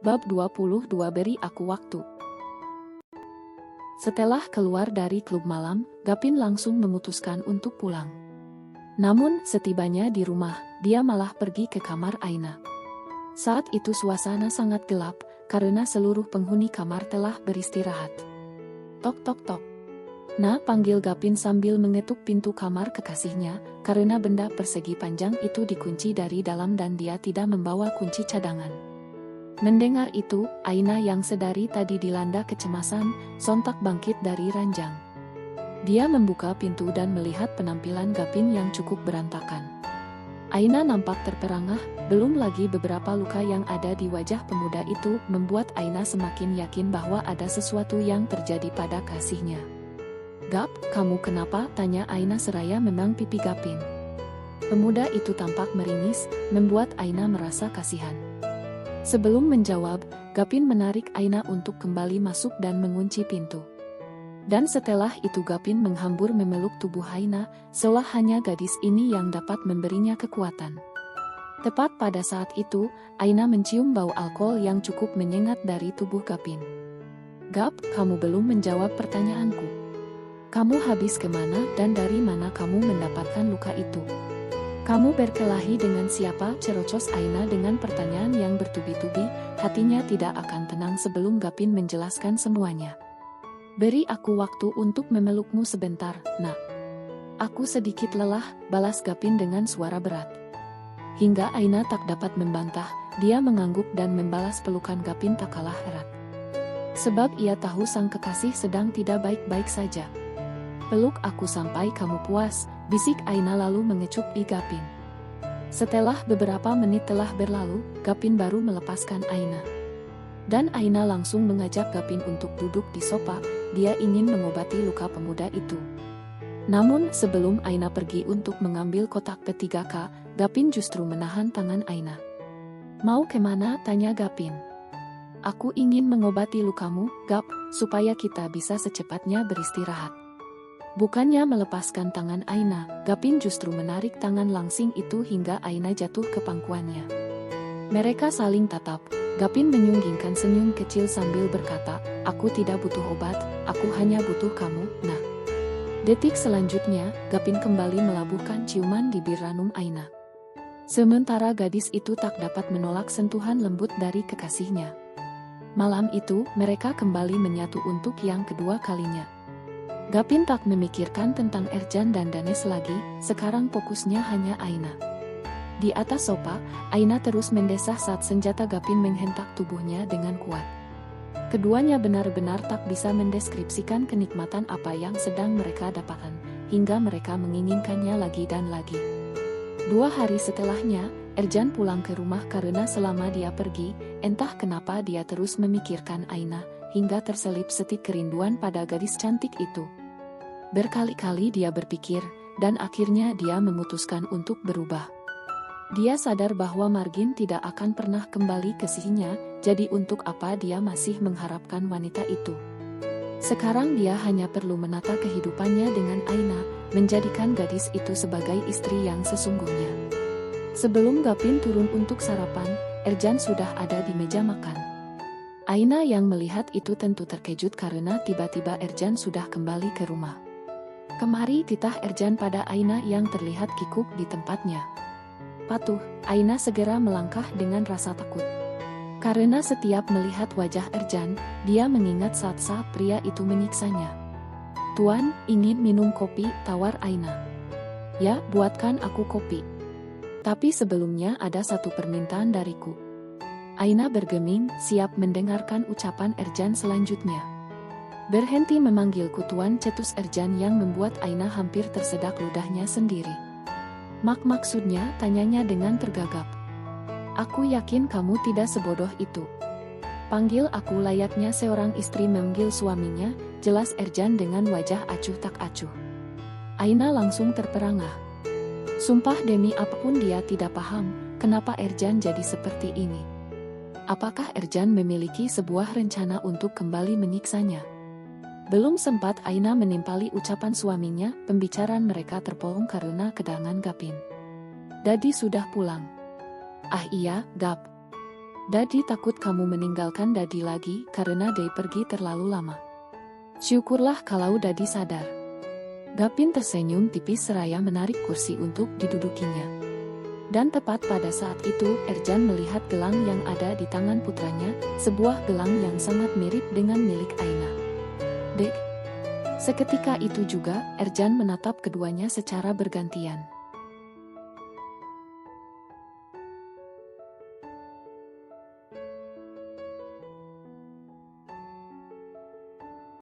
Bab 22 Beri aku waktu. Setelah keluar dari klub malam, Gapin langsung memutuskan untuk pulang. Namun, setibanya di rumah, dia malah pergi ke kamar Aina. Saat itu suasana sangat gelap, karena seluruh penghuni kamar telah beristirahat. Tok tok tok. Nah, panggil Gapin sambil mengetuk pintu kamar kekasihnya, karena benda persegi panjang itu dikunci dari dalam dan dia tidak membawa kunci cadangan. Mendengar itu, Aina yang sedari tadi dilanda kecemasan, sontak bangkit dari ranjang. Dia membuka pintu dan melihat penampilan Gapin yang cukup berantakan. Aina nampak terperangah, belum lagi beberapa luka yang ada di wajah pemuda itu membuat Aina semakin yakin bahwa ada sesuatu yang terjadi pada kasihnya. "Gap, kamu kenapa?" tanya Aina seraya memang pipi Gapin. Pemuda itu tampak meringis, membuat Aina merasa kasihan. Sebelum menjawab, Gapin menarik Aina untuk kembali masuk dan mengunci pintu. Dan setelah itu Gapin menghambur memeluk tubuh Aina, seolah hanya gadis ini yang dapat memberinya kekuatan. Tepat pada saat itu, Aina mencium bau alkohol yang cukup menyengat dari tubuh Gapin. "Gap, kamu belum menjawab pertanyaanku. Kamu habis kemana dan dari mana kamu mendapatkan luka itu? Kamu berkelahi dengan siapa?" cerocos Aina dengan pertanyaan yang bertubi-tubi, hatinya tidak akan tenang sebelum Gapin menjelaskan semuanya. "Beri aku waktu untuk memelukmu sebentar, nak. Aku sedikit lelah," balas Gapin dengan suara berat. Hingga Aina tak dapat membantah, dia mengangguk dan membalas pelukan Gapin tak kalah erat. Sebab ia tahu sang kekasih sedang tidak baik-baik saja. "Peluk aku sampai kamu puas," bisik Aina lalu mengecup Gapin. Setelah beberapa menit telah berlalu, Gapin baru melepaskan Aina. Dan Aina langsung mengajak Gapin untuk duduk di sofa, dia ingin mengobati luka pemuda itu. Namun sebelum Aina pergi untuk mengambil kotak P3K, Gapin justru menahan tangan Aina. "Mau kemana?" tanya Gapin. "Aku ingin mengobati lukamu, Gap, supaya kita bisa secepatnya beristirahat." Bukannya melepaskan tangan Aina, Gapin justru menarik tangan langsing itu hingga Aina jatuh ke pangkuannya. Mereka saling tatap, Gapin menyunggingkan senyum kecil sambil berkata, "Aku tidak butuh obat, aku hanya butuh kamu, nah." Detik selanjutnya, Gapin kembali melabuhkan ciuman di bibir ranum Aina. Sementara gadis itu tak dapat menolak sentuhan lembut dari kekasihnya. Malam itu, mereka kembali menyatu untuk yang kedua kalinya. Gapin tak memikirkan tentang Ercan dan Danes lagi, sekarang fokusnya hanya Aina. Di atas sofa, Aina terus mendesah saat senjata Gapin menghentak tubuhnya dengan kuat. Keduanya benar-benar tak bisa mendeskripsikan kenikmatan apa yang sedang mereka dapatkan, hingga mereka menginginkannya lagi dan lagi. 2 hari setelahnya, Ercan pulang ke rumah karena selama dia pergi, entah kenapa dia terus memikirkan Aina, hingga terselip setik kerinduan pada gadis cantik itu. Berkali-kali dia berpikir, dan akhirnya dia memutuskan untuk berubah. Dia sadar bahwa Margin tidak akan pernah kembali ke sisinya, jadi untuk apa dia masih mengharapkan wanita itu. Sekarang dia hanya perlu menata kehidupannya dengan Aina, menjadikan gadis itu sebagai istri yang sesungguhnya. Sebelum Gapin turun untuk sarapan, Ercan sudah ada di meja makan. Aina yang melihat itu tentu terkejut karena tiba-tiba Ercan sudah kembali ke rumah. "Kemari," titah Ercan pada Aina yang terlihat kikuk di tempatnya. Patuh, Aina segera melangkah dengan rasa takut. Karena setiap melihat wajah Ercan, dia mengingat saat-saat pria itu menyiksanya. "Tuan, ingin minum kopi?" tawar Aina. "Ya, buatkan aku kopi. Tapi sebelumnya ada satu permintaan dariku." Aina bergeming, siap mendengarkan ucapan Ercan selanjutnya. "Berhenti memanggilku Tuan," cetus Ercan yang membuat Aina hampir tersedak ludahnya sendiri. Maksudnya?" tanyanya dengan tergagap. "Aku yakin kamu tidak sebodoh itu. Panggil aku layaknya seorang istri memanggil suaminya," jelas Ercan dengan wajah acuh tak acuh. Aina langsung terperangah. Sumpah demi apapun dia tidak paham, kenapa Ercan jadi seperti ini. Apakah Ercan memiliki sebuah rencana untuk kembali menyiksanya? Belum sempat Aina menimpali ucapan suaminya, pembicaraan mereka terpotong karena kedatangan Gapin. "Dadi sudah pulang." "Ah iya, Gap. Dadi takut kamu meninggalkan Dadi lagi karena Dei pergi terlalu lama. Syukurlah kalau Dadi sadar. Gapin tersenyum tipis seraya menarik kursi untuk didudukinya. Dan tepat pada saat itu, Erjan melihat gelang yang ada di tangan putranya, sebuah gelang yang sangat mirip dengan milik Aina. Dek. Seketika itu juga, Erjan menatap keduanya secara bergantian.